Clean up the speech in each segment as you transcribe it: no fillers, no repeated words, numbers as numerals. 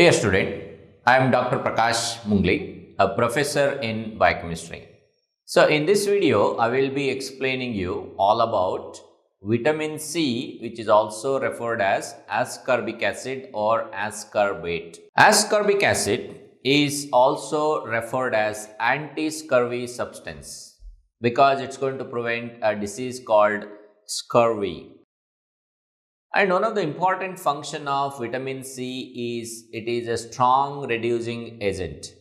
Dear student, I am Dr. Prakash Mungli, a professor in biochemistry. So in this video, I will be explaining you all about vitamin C, which is also referred as ascorbic acid or ascorbate. Ascorbic acid is also referred as anti-scurvy substance because it's going to prevent a disease called scurvy. And one of the important function of vitamin C is it is a strong reducing agent.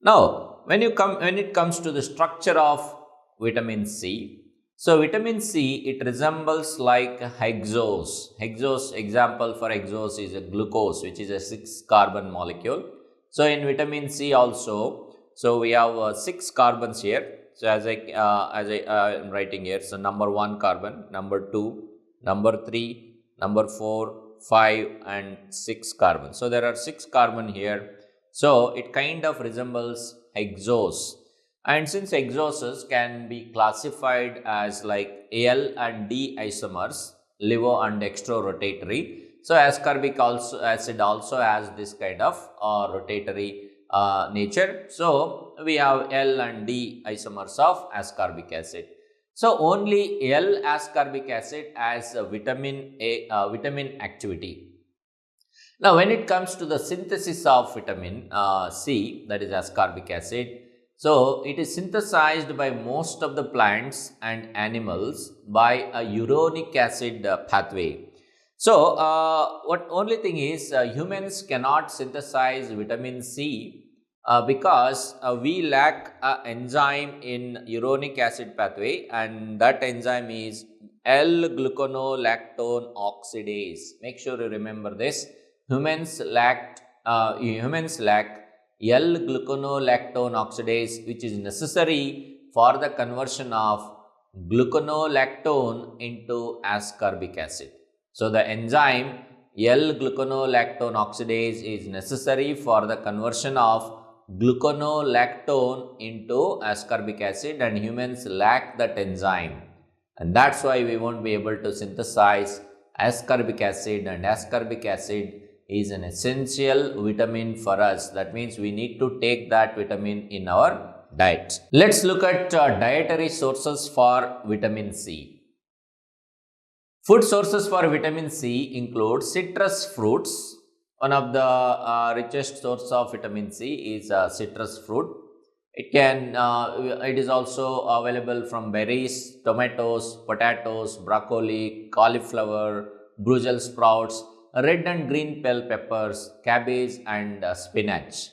Now, when it comes to the structure of vitamin C, so vitamin C, it resembles like hexose. Hexose, example for hexose is a glucose, which is a 6 carbon molecule. So in vitamin C also, so we have 6 carbons here. So as I am writing here, so number 1 carbon, number 2, number 3, number 4, 5 and 6 carbon. So there are 6 carbon here. So it kind of resembles hexose. And since hexoses can be classified as like L and D isomers, levo and extrorotatory. So ascorbic acid also has this kind of rotatory nature. So we have L and D isomers of ascorbic acid. So only L-ascorbic acid has a vitamin activity. Now when it comes to the synthesis of vitamin C, that is ascorbic acid, so it is synthesized by most of the plants and animals by a uronic acid pathway. So what only thing is humans cannot synthesize vitamin C because we lack an enzyme in uronic acid pathway, and that enzyme is L-gluconolactone oxidase. Make sure you remember this. Humans lack L-gluconolactone oxidase, which is necessary for the conversion of gluconolactone into ascorbic acid. So the enzyme L-gluconolactone oxidase is necessary for the conversion of gluconolactone into ascorbic acid, and humans lack that enzyme, and that's why we won't be able to synthesize ascorbic acid. And ascorbic acid is an essential vitamin for us. That means we need to take that vitamin in our diet. Let's look at dietary sources for vitamin C. Food sources for vitamin C include citrus fruits. One of the richest source of vitamin C is citrus fruit. It is also available from berries, tomatoes, potatoes, broccoli, cauliflower, Brussels sprouts, red and green bell peppers, cabbage and spinach.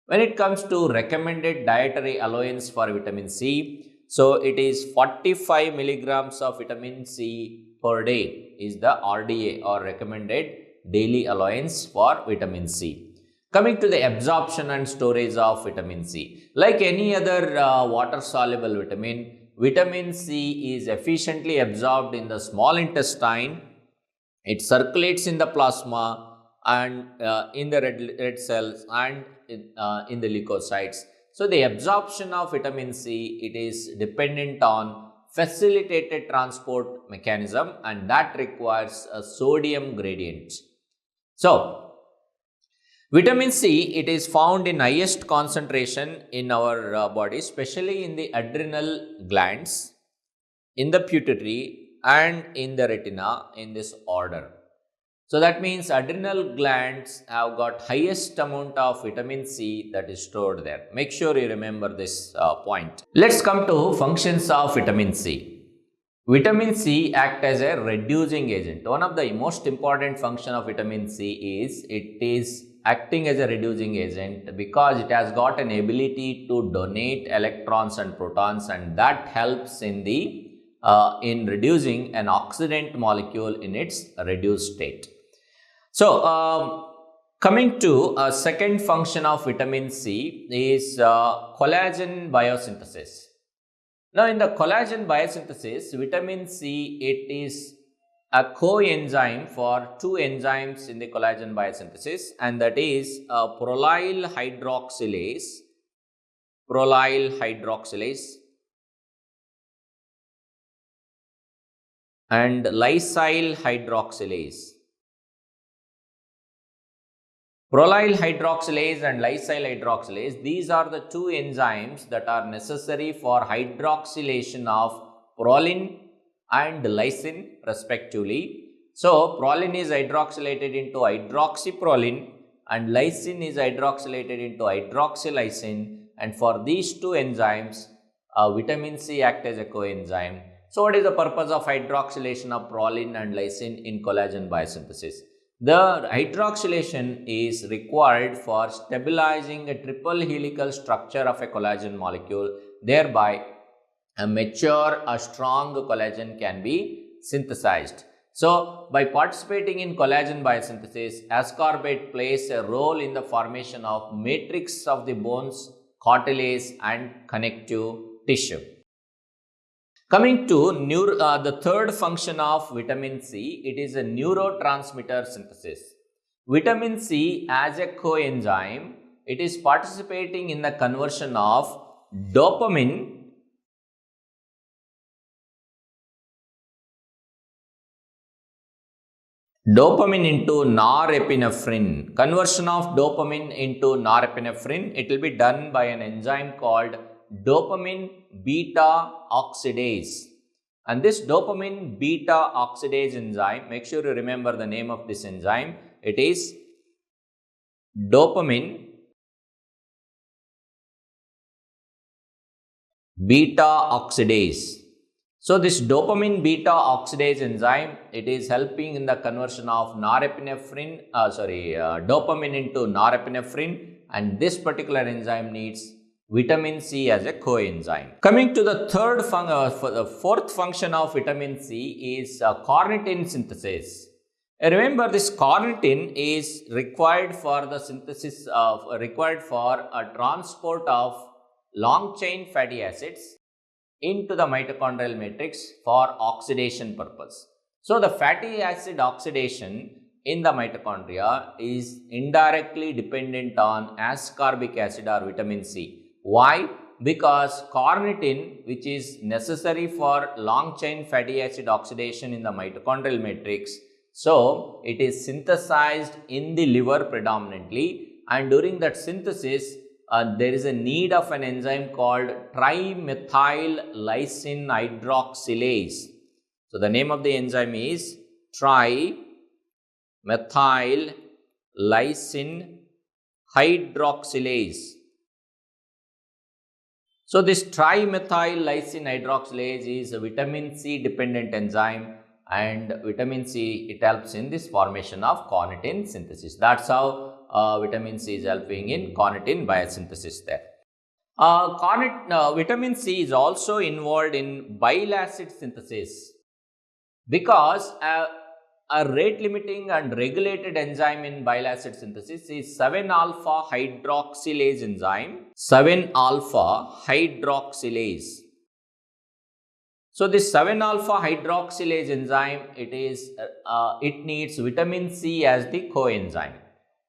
When it comes to recommended dietary allowance for vitamin C, so it is 45 milligrams of vitamin C per day is the RDA or recommended daily allowance for vitamin C. Coming to the absorption and storage of vitamin C. Like any other water-soluble vitamin, vitamin C is efficiently absorbed in the small intestine. It circulates in the plasma and in the red cells and in the leukocytes. So the absorption of vitamin C, it is dependent on facilitated transport mechanism, and that requires a sodium gradient. So vitamin C, it is found in highest concentration in our body, especially in the adrenal glands, in the pituitary and in the retina, in this order. So that means adrenal glands have got highest amount of vitamin C that is stored there. Make sure you remember this point. Let's come to functions of vitamin C. Vitamin C acts as a reducing agent. One of the most important function of vitamin C is it is acting as a reducing agent because it has got an ability to donate electrons and protons, and that helps in the in reducing an oxidant molecule in its reduced state. So coming to a second function of vitamin C is collagen biosynthesis. Now in the collagen biosynthesis, vitamin C, it is a coenzyme for two enzymes in the collagen biosynthesis, and that is prolyl hydroxylase and lysyl hydroxylase. Prolyl hydroxylase and lysyl hydroxylase, these are the two enzymes that are necessary for hydroxylation of proline and lysine respectively. So, proline is hydroxylated into hydroxyproline and lysine is hydroxylated into hydroxylysine, and for these two enzymes, vitamin C acts as a coenzyme. So, what is the purpose of hydroxylation of proline and lysine in collagen biosynthesis? The hydroxylation is required for stabilizing a triple helical structure of a collagen molecule, thereby a mature, strong collagen can be synthesized. So, by participating in collagen biosynthesis, ascorbate plays a role in the formation of matrix of the bones, cartilage and connective tissue. Coming to the third function of vitamin C, it is a neurotransmitter synthesis. Vitamin C as a coenzyme, it is participating in the conversion of dopamine into norepinephrine. Conversion of dopamine into norepinephrine, it will be done by an enzyme called dopamine beta oxidase. And this dopamine beta oxidase enzyme, make sure you remember the name of this enzyme. It is dopamine beta oxidase. So, this dopamine beta oxidase enzyme, it is helping in the conversion of dopamine into norepinephrine, and this particular enzyme needs vitamin C as a coenzyme. Coming to the fourth function of vitamin C is carnitine synthesis. Remember, this carnitine is required for the synthesis of transport of long chain fatty acids into the mitochondrial matrix for oxidation purpose. So, the fatty acid oxidation in the mitochondria is indirectly dependent on ascorbic acid or vitamin C. Why? Because carnitine, which is necessary for long chain fatty acid oxidation in the mitochondrial matrix, so it is synthesized in the liver predominantly, and during that synthesis there is a need of an enzyme called trimethyl lysine hydroxylase. So, the name of the enzyme is trimethyl lysine hydroxylase. So, this trimethyl lysine hydroxylase is a vitamin C dependent enzyme, and vitamin C, it helps in this formation of carnitine synthesis. That's how vitamin C is helping in carnitine biosynthesis there. Vitamin C is also involved in bile acid synthesis, because a rate limiting and regulated enzyme in bile acid synthesis is 7-alpha hydroxylase enzyme, 7-alpha hydroxylase. So, this 7-alpha hydroxylase enzyme, it needs vitamin C as the coenzyme,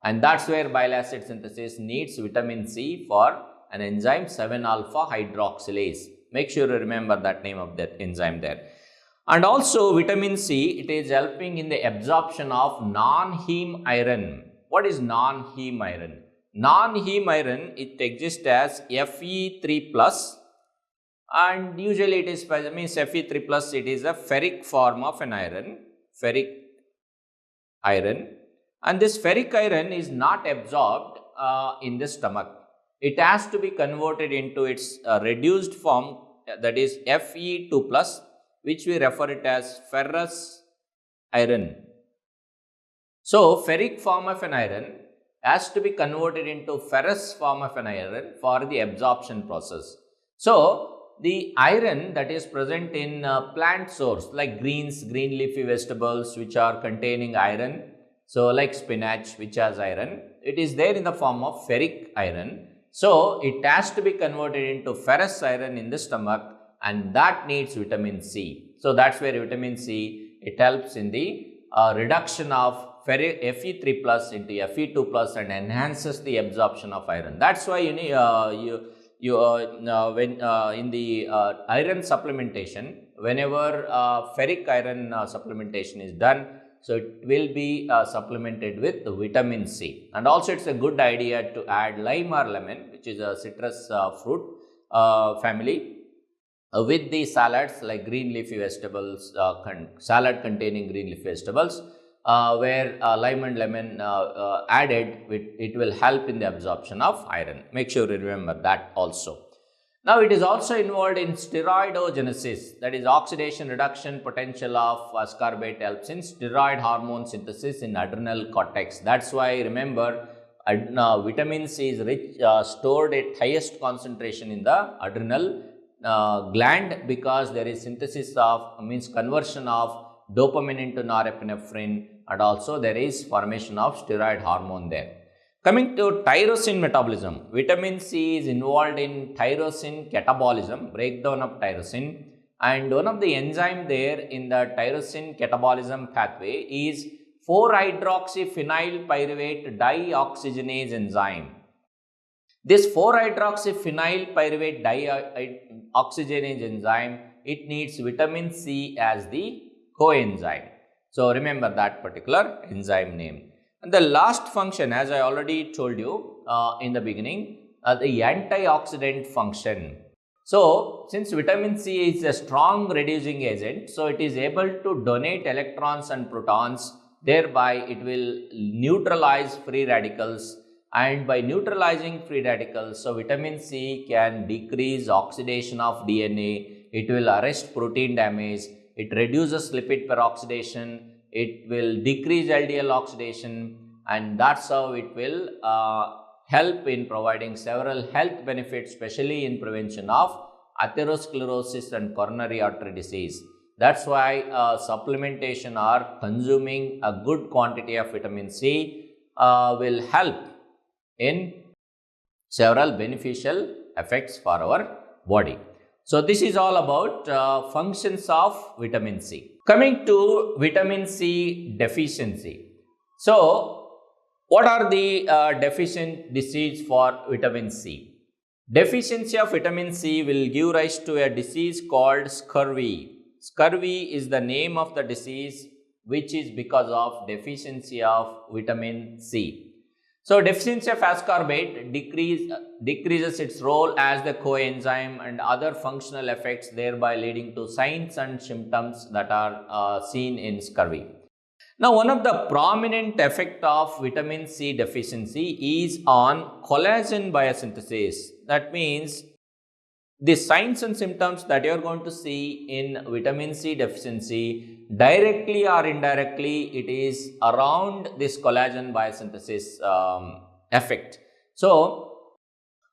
and that's where bile acid synthesis needs vitamin C for an enzyme 7-alpha hydroxylase. Make sure you remember that name of that enzyme there. And also vitamin C, it is helping in the absorption of non-heme iron. What is non-heme iron? Non-heme iron, it exists as Fe3+, and usually it is Fe3+, it is a ferric form of an iron, and this ferric iron is not absorbed in the stomach. It has to be converted into its reduced form, that is Fe2+, which we refer it as ferrous iron. So, ferric form of an iron has to be converted into ferrous form of an iron for the absorption process. So, the iron that is present in plant source like green leafy vegetables which are containing iron, so like spinach which has iron, it is there in the form of ferric iron. So, it has to be converted into ferrous iron in the stomach, and that needs vitamin C. So, that's where vitamin C, it helps in the reduction of Fe3+ into Fe2+ and enhances the absorption of iron. That's why when in the iron supplementation, whenever ferric iron supplementation is done, So it will be supplemented with vitamin C. And also it's a good idea to add lime or lemon, which is a citrus fruit family, with the salads like green leafy vegetables, salad containing green leafy vegetables, where lime and lemon added, it will help in the absorption of iron. Make sure you remember that also. Now, it is also involved in steroidogenesis, that is oxidation reduction potential of ascorbate helps in steroid hormone synthesis in adrenal cortex. That's why remember vitamin C is rich, stored at highest concentration in the adrenal gland, because there is synthesis of, conversion of dopamine into norepinephrine, and also there is formation of steroid hormone there. Coming to tyrosine metabolism, vitamin C is involved in tyrosine catabolism, breakdown of tyrosine, and one of the enzyme there in the tyrosine catabolism pathway is 4-hydroxyphenylpyruvate dioxygenase enzyme. This 4-hydroxyphenylpyruvate dioxygenase enzyme, it needs vitamin C as the coenzyme. So remember that particular enzyme name. And the last function, as I already told you in the beginning, the antioxidant function. So since vitamin C is a strong reducing agent, so it is able to donate electrons and protons, thereby it will neutralize free radicals, and by neutralizing free radicals, so vitamin C can decrease oxidation of DNA, it will arrest protein damage, it reduces lipid peroxidation, it will decrease LDL oxidation, and that's how it will help in providing several health benefits, especially in prevention of atherosclerosis and coronary artery disease. That's why supplementation or consuming a good quantity of vitamin C will help in several beneficial effects for our body. So this is all about functions of vitamin C. Coming to vitamin C deficiency. So what are the deficient disease for vitamin C? Deficiency of vitamin C will give rise to a disease called scurvy. Scurvy is the name of the disease, which is because of deficiency of vitamin C. So deficiency of ascorbate decreases its role as the coenzyme and other functional effects, thereby leading to signs and symptoms that are seen in scurvy. Now, one of the prominent effect of vitamin C deficiency is on collagen biosynthesis. That means the signs and symptoms that you are going to see in vitamin C deficiency, directly or indirectly, it is around this collagen biosynthesis effect. So,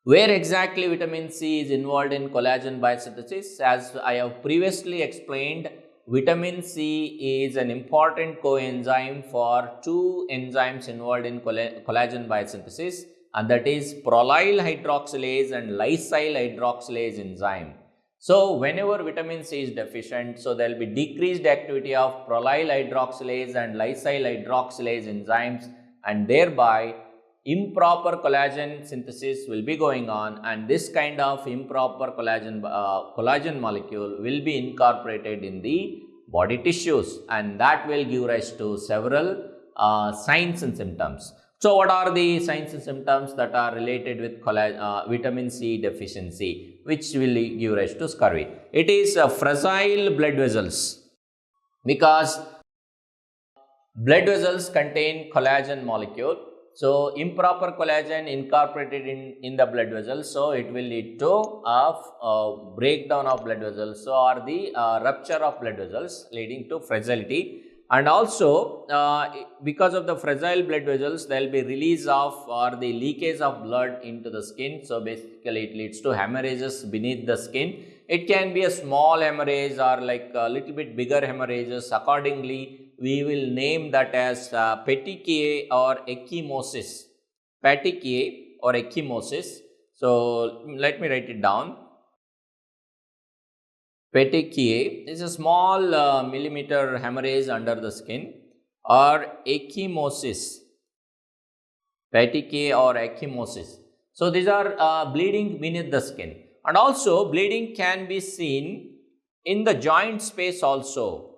where exactly vitamin C is involved in collagen biosynthesis? As I have previously explained, vitamin C is an important coenzyme for two enzymes involved in collagen biosynthesis, and that is prolyl hydroxylase and lysyl hydroxylase enzyme. So whenever vitamin C is deficient, so there will be decreased activity of prolyl hydroxylase and lysyl hydroxylase enzymes, and thereby improper collagen synthesis will be going on, and this kind of improper collagen molecule will be incorporated in the body tissues, and that will give rise to several signs and symptoms. So what are the signs and symptoms that are related with vitamin C deficiency, which will give rise to scurvy? It is fragile blood vessels, because blood vessels contain collagen molecule. So improper collagen incorporated in the blood vessels, so it will lead to a breakdown of blood vessels, so or the rupture of blood vessels, leading to fragility. And also because of the fragile blood vessels, there will be release of or the leakage of blood into the skin. So basically it leads to hemorrhages beneath the skin. It can be a small hemorrhage or like a little bit bigger hemorrhages. Accordingly, we will name that as petechiae or ecchymosis. Petechiae or ecchymosis. So let me write it down. Petechiae is a small millimeter hemorrhage under the skin, or ecchymosis. Petechiae or ecchymosis. So these are bleeding beneath the skin, and also bleeding can be seen in the joint space also.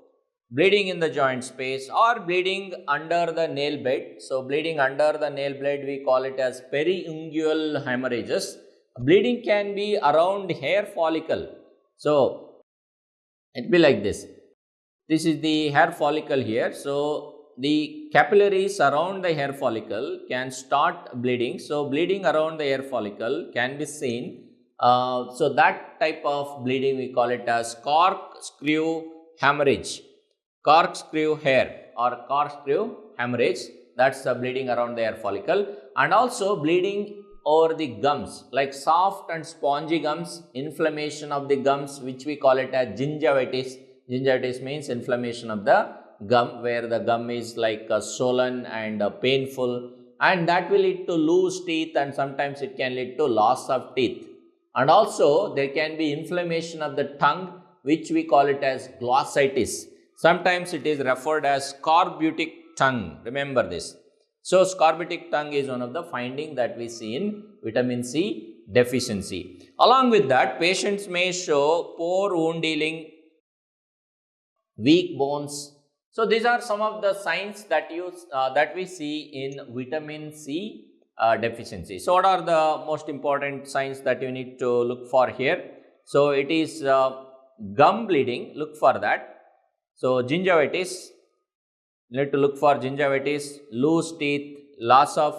bleeding in the joint space, or bleeding under the nail bed. So bleeding under the nail bed, we call it as periungual hemorrhages. Bleeding can be around hair follicle. So it will be like this. This is the hair follicle here. So the capillaries around the hair follicle can start bleeding. So bleeding around the hair follicle can be seen. So that type of bleeding we call it as corkscrew hemorrhage, corkscrew hair or corkscrew hemorrhage. That's the bleeding around the hair follicle. And also bleeding over the gums, like soft and spongy gums, inflammation of the gums, which we call it as gingivitis. Gingivitis means inflammation of the gum, where the gum is like swollen and painful, and that will lead to loose teeth, and sometimes it can lead to loss of teeth. And also there can be inflammation of the tongue, which we call it as glossitis. Sometimes it is referred as scorbutic tongue. Remember this. So scorbutic tongue is one of the findings that we see in vitamin C deficiency. Along with that, patients may show poor wound healing, weak bones. So these are some of the signs that we see in vitamin C deficiency. So what are the most important signs that you need to look for here? So it is gum bleeding, look for that. So gingivitis, you need to look for gingivitis, loose teeth, loss of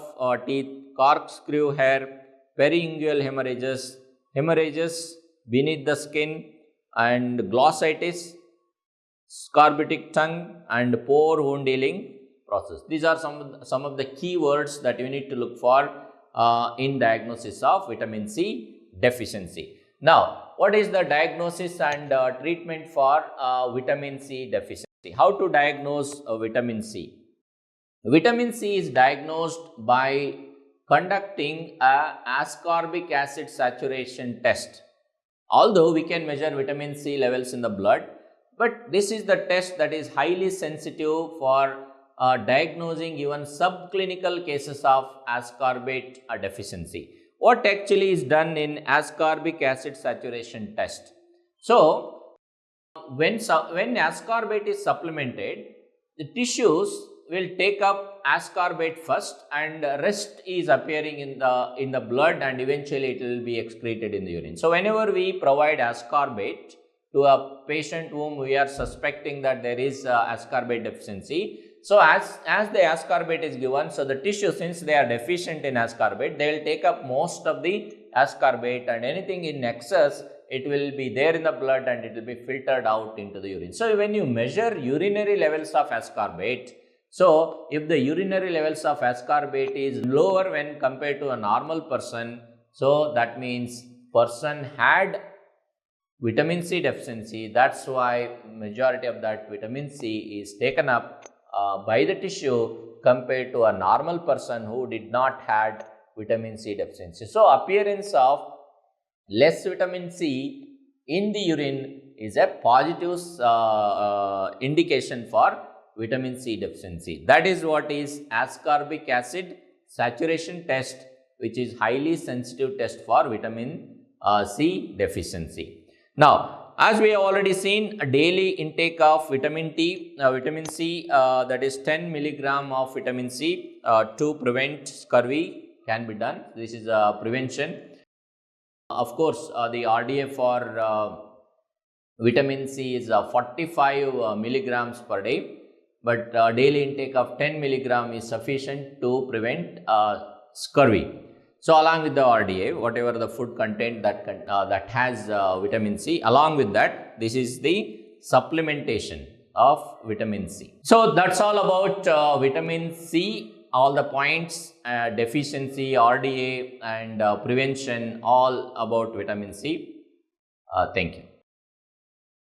teeth, corkscrew hair, periungual hemorrhages, hemorrhages beneath the skin, and glossitis, scorbutic tongue, and poor wound healing process. These are some of the key words that you need to look for in diagnosis of vitamin C deficiency. Now, what is the diagnosis and treatment for vitamin C deficiency? How to diagnose vitamin C? Vitamin C is diagnosed by conducting a ascorbic acid saturation test. Although we can measure vitamin C levels in the blood, but this is the test that is highly sensitive for diagnosing even subclinical cases of ascorbate deficiency. What actually is done in ascorbic acid saturation test? So when ascorbate is supplemented, the tissues will take up ascorbate first, and rest is appearing in the blood, and eventually it will be excreted in the urine. So whenever we provide ascorbate to a patient whom we are suspecting that there is ascorbate deficiency, so as the ascorbate is given, so the tissue, since they are deficient in ascorbate, they will take up most of the ascorbate, and anything in excess, it will be there in the blood and it will be filtered out into the urine. So when you measure urinary levels of ascorbate, so if the urinary levels of ascorbate is lower when compared to a normal person, so that means person had vitamin C deficiency. That's why majority of that vitamin C is taken up by the tissue compared to a normal person who did not had vitamin C deficiency. So appearance of less vitamin C in the urine is a positive indication for vitamin C deficiency. That is what is ascorbic acid saturation test, which is highly sensitive test for vitamin C deficiency. Now, as we have already seen, a daily intake of vitamin C, that is 10 milligram of vitamin C to prevent scurvy can be done. This is a prevention. Of course, the RDA for vitamin C is 45 milligrams per day, but daily intake of 10 milligram is sufficient to prevent scurvy. So along with the RDA, whatever the food content that has vitamin C, along with that, this is the supplementation of vitamin C. So that's all about vitamin C, all the points, deficiency, RDA, and prevention, all about vitamin C. Thank you.